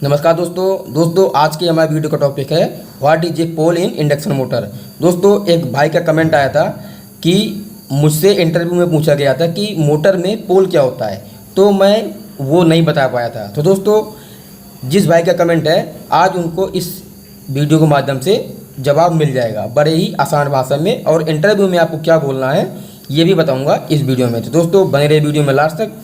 नमस्कार दोस्तों आज की हमारे वीडियो का टॉपिक है what is a pole in induction motor. दोस्तों एक भाई का कमेंट आया था कि मुझसे इंटरव्यू में पूछा गया था कि मोटर में पोल क्या होता है, तो मैं वो नहीं बता पाया था। तो दोस्तों जिस भाई का कमेंट है आज उनको इस वीडियो के माध्यम से जवाब मिल जाएगा बड़े ही आसान भाषा में, और इंटरव्यू में आपको क्या बोलना है ये भी बताऊँगा इस वीडियो में। तो दोस्तों बने रहे वीडियो में लास्ट तक।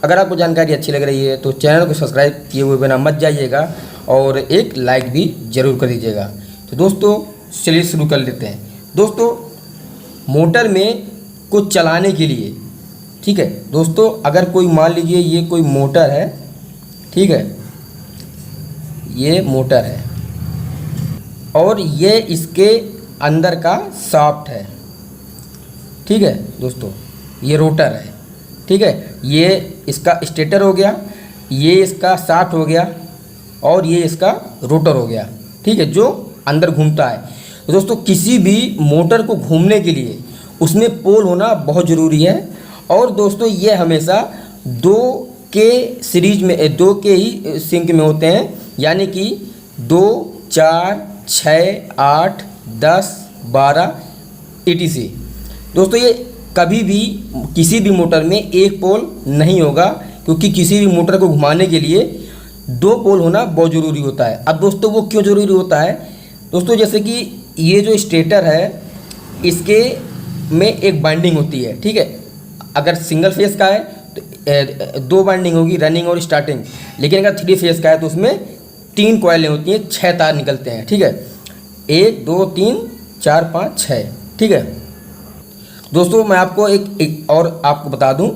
अगर आपको जानकारी अच्छी लग रही है तो चैनल को सब्सक्राइब किए हुए बिना मत जाइएगा और एक लाइक भी ज़रूर कर दीजिएगा। तो दोस्तों चलिए शुरू कर लेते हैं। दोस्तों मोटर में कुछ चलाने के लिए, ठीक है दोस्तों, अगर कोई मान लीजिए ये कोई मोटर है, ठीक है, ये मोटर है और ये इसके अंदर का शाफ्ट है, ठीक है दोस्तों, ये रोटर है, ठीक है, ये इसका स्टेटर हो गया, ये इसका शाफ्ट हो गया और ये इसका रोटर हो गया, ठीक है, जो अंदर घूमता है। तो दोस्तों किसी भी मोटर को घूमने के लिए उसमें पोल होना बहुत ज़रूरी है। और दोस्तों ये हमेशा दो के सीरीज में, दो के ही सिंक में होते हैं, यानी कि 2, 4, 6, 8, 10, 12 etc। दोस्तों ये कभी भी किसी भी मोटर में एक पोल नहीं होगा, क्योंकि किसी भी मोटर को घुमाने के लिए 2 पोल होना बहुत ज़रूरी होता है। अब दोस्तों वो क्यों ज़रूरी होता है? दोस्तों जैसे कि ये जो स्टेटर है इसके में एक बाइंडिंग होती है, ठीक है, अगर सिंगल फेस का है तो 2 बाइंडिंग होगी, रनिंग और स्टार्टिंग। लेकिन अगर 3 फेस का है तो उसमें 3 कॉइलें होती हैं, 6 तार निकलते हैं, ठीक है, 1 2 3 4 5 6, ठीक है दोस्तों। मैं आपको एक और आपको बता दूं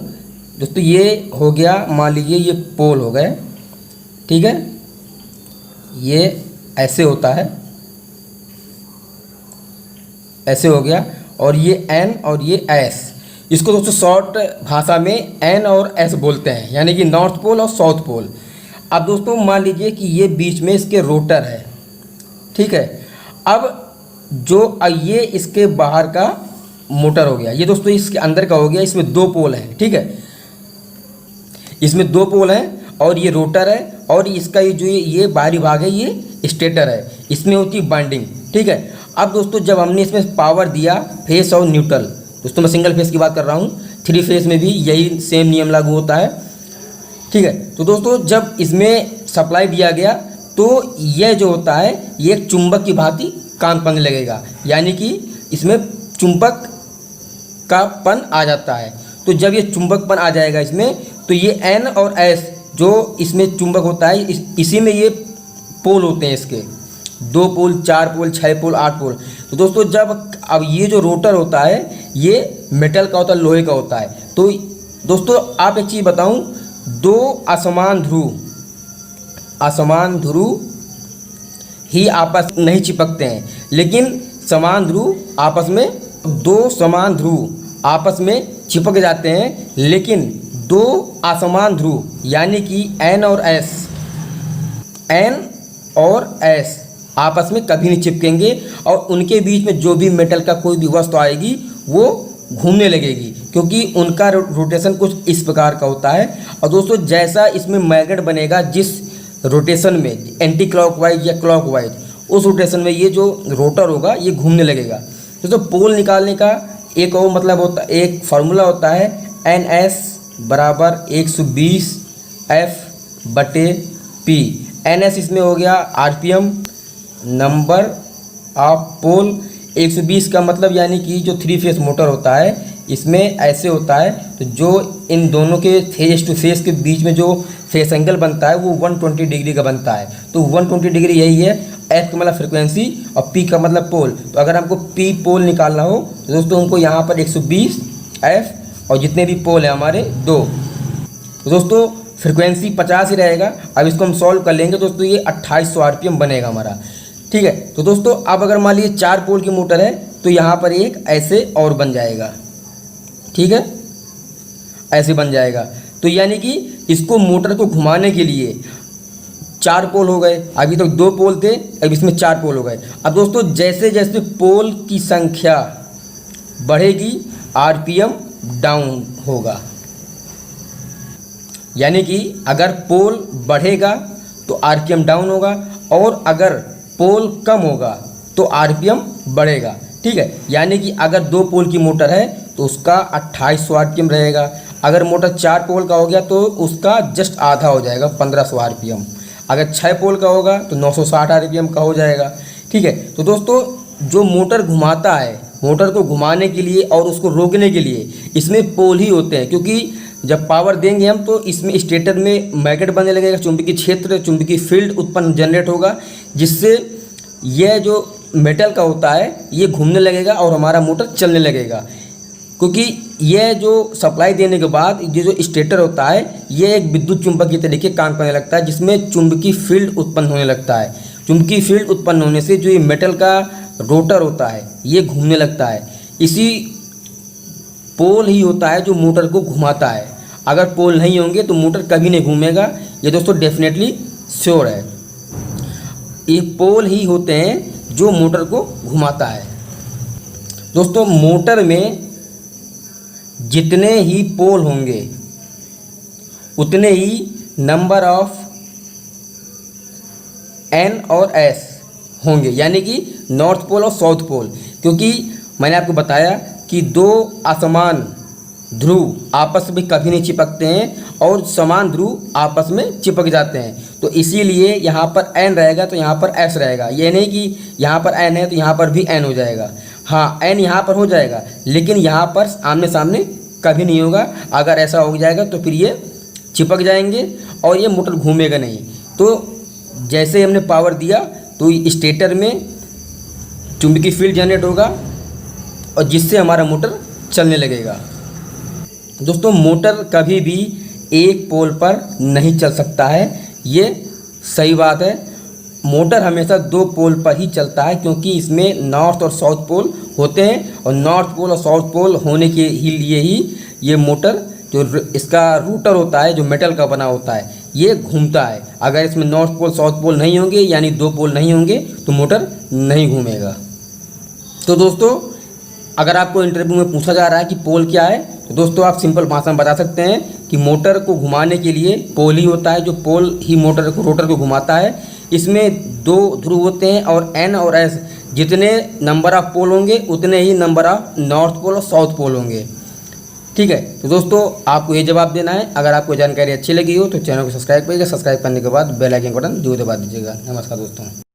दोस्तों, ये हो गया, मान लीजिए ये पोल हो गए, ठीक है, ये ऐसे होता है, ऐसे हो गया, और ये एन और ये एस, इसको दोस्तों शॉर्ट भाषा में एन और एस बोलते हैं, यानी कि नॉर्थ पोल और साउथ पोल। अब दोस्तों मान लीजिए कि ये बीच में इसके रोटर है, ठीक है, अब जो ये इसके बाहर का मोटर हो गया, ये दोस्तों इसके अंदर का हो गया, इसमें 2 पोल हैं, ठीक है, इसमें 2 पोल हैं और ये रोटर है, और इसका ये जो ये बाहरी भाग है ये स्टेटर है, इसमें होती है बाइंडिंग, ठीक है। अब दोस्तों जब हमने इसमें पावर दिया फेस और न्यूट्रल, दोस्तों मैं सिंगल फेस की बात कर रहा हूँ, 3 फेस में भी यही सेम नियम लागू होता है, ठीक है। तो दोस्तों जब इसमें सप्लाई दिया गया तो यह जो होता है ये एक चुंबक की भांति काम करने लगेगा, यानी कि इसमें चुंबक का पन आ जाता है। तो जब ये चुंबकपन आ जाएगा इसमें, तो ये एन और एस जो इसमें चुंबक होता है, इसी में ये पोल होते हैं, इसके 2 पोल 4 पोल 6 पोल 8 पोल। तो दोस्तों जब अब ये जो रोटर होता है ये मेटल का होता है, लोहे का होता है। तो दोस्तों आप एक चीज़ बताऊं, 2 असमान ध्रुव ही आपस नहीं चिपकते हैं, लेकिन समान ध्रुव आपस में, 2 समान ध्रुव आपस में चिपक जाते हैं, लेकिन 2 असमान ध्रुव यानी कि एन और एस आपस में कभी नहीं चिपकेंगे, और उनके बीच में जो भी मेटल का कोई भी वस्तु आएगी वो घूमने लगेगी, क्योंकि उनका रोटेशन कुछ इस प्रकार का होता है। और दोस्तों जैसा इसमें मैग्नेट बनेगा, जिस रोटेशन में एंटी क्लॉकवाइज या क्लॉकवाइज, उस रोटेशन में ये जो रोटर होगा ये घूमने लगेगा। दोस्तों पोल निकालने का एक और मतलब होता है, एक फार्मूला होता है NS = 120 F/P। NS इसमें हो गया RPM, नंबर ऑफ पोल। 120 का मतलब यानी कि जो 3 फेस मोटर होता है इसमें ऐसे होता है, तो जो इन दोनों के फेस टू फेस के बीच में जो फेस एंगल बनता है वो 120 डिग्री का बनता है। तो 120 डिग्री यही है। F का मतलब फ्रिक्वेंसी और P का मतलब पोल। तो अगर हमको P पोल निकालना हो तो दोस्तों हमको यहाँ पर 120 F और जितने भी पोल हैं हमारे 2, तो दोस्तों फ्रिक्वेंसी 50 ही रहेगा। अब इसको हम सॉल्व कर लेंगे दोस्तों, ये 2800 RPM बनेगा हमारा, ठीक है। तो दोस्तों अब अगर मान लीजिए 4 पोल की मोटर है तो यहाँ पर एक ऐसे और बन जाएगा, ठीक है, ऐसे बन जाएगा। तो यानी कि इसको मोटर को घुमाने के लिए 4 पोल हो गए, अभी तक 2 पोल थे, अब इसमें 4 पोल हो गए। अब दोस्तों जैसे जैसे पोल की संख्या बढ़ेगी RPM डाउन होगा, यानी कि अगर पोल बढ़ेगा तो आरपीएम डाउन होगा, और अगर पोल कम होगा तो आरपीएम बढ़ेगा। ठीक है, यानी कि अगर 2 पोल की मोटर है तो उसका 2800 आरपीएम रहेगा। अगर मोटर 4 पोल का हो गया तो उसका जस्ट आधा हो जाएगा, 1500 आरपीएम। अगर 6 पोल का होगा तो 960 आरपीएम का हो जाएगा। ठीक है, तो दोस्तों जो मोटर घुमाता है, मोटर को घुमाने के लिए और उसको रोकने के लिए इसमें पोल ही होते हैं, क्योंकि जब पावर देंगे हम तो इसमें स्टेटर में मैग्नेट बनने लगेगा, चुंबकीय क्षेत्र, चुंबकीय फील्ड उत्पन्न जनरेट होगा, जिससे यह जो मेटल का होता है ये घूमने लगेगा और हमारा मोटर चलने लगेगा। क्योंकि यह जो सप्लाई देने के बाद ये जो स्टेटर होता है ये एक विद्युत चुंबक की तरीके काम करने लगता है, जिसमें चुंबकीय फील्ड उत्पन्न होने लगता है। चुंबकीय फील्ड उत्पन्न होने से जो ये मेटल का रोटर होता है ये घूमने लगता है। इसी पोल ही होता है जो मोटर को घुमाता है। अगर पोल नहीं होंगे तो मोटर कभी नहीं घूमेगा, ये दोस्तों डेफिनेटली श्योर है। ये पोल ही होते हैं जो मोटर को घुमाता है। दोस्तों मोटर में जितने ही पोल होंगे उतने ही नंबर ऑफ एन और एस होंगे, यानी कि नॉर्थ पोल और साउथ पोल। क्योंकि मैंने आपको बताया कि 2 असमान ध्रुव आपस में कभी नहीं चिपकते हैं और समान ध्रुव आपस में चिपक जाते हैं, तो इसीलिए यहाँ पर एन रहेगा तो यहाँ पर एस रहेगा। ये नहीं कि यहाँ पर एन है तो यहाँ पर भी एन हो जाएगा। हाँ, एन यहाँ पर हो जाएगा लेकिन यहाँ पर आमने सामने कभी नहीं होगा। अगर ऐसा हो जाएगा तो फिर ये चिपक जाएंगे और ये मोटर घूमेगा नहीं। तो जैसे हमने पावर दिया तो स्टेटर में चुंबकीय फील्ड जनरेट होगा और जिससे हमारा मोटर चलने लगेगा। दोस्तों मोटर कभी भी एक पोल पर नहीं चल सकता है, ये सही बात है। मोटर हमेशा 2 पोल पर ही चलता है, क्योंकि इसमें नॉर्थ और साउथ पोल होते हैं और नॉर्थ पोल और साउथ पोल होने के लिए ही ये मोटर जो इसका रोटर होता है जो मेटल का बना होता है ये घूमता है। अगर इसमें नॉर्थ पोल साउथ पोल नहीं होंगे यानी 2 पोल नहीं होंगे तो मोटर नहीं घूमेगा। तो दोस्तों अगर आपको इंटरव्यू में पूछा जा रहा है कि पोल क्या है, तो दोस्तों आप सिंपल भाषा में बता सकते हैं कि मोटर को घुमाने के लिए पोल ही होता है, जो पोल ही मोटर को रोटर को घुमाता है। इसमें 2 ध्रुव होते हैं और एन और एस जितने नंबर ऑफ पोल होंगे उतने ही नंबर ऑफ नॉर्थ पोल और साउथ पोल होंगे। ठीक है, तो दोस्तों आपको ये जवाब देना है। अगर आपको जानकारी अच्छी लगी हो तो चैनल को सब्सक्राइब करिएगा, सब्सक्राइब करने के बाद बेल आइकन बटन जरूर दबा दीजिएगा। नमस्कार दोस्तों।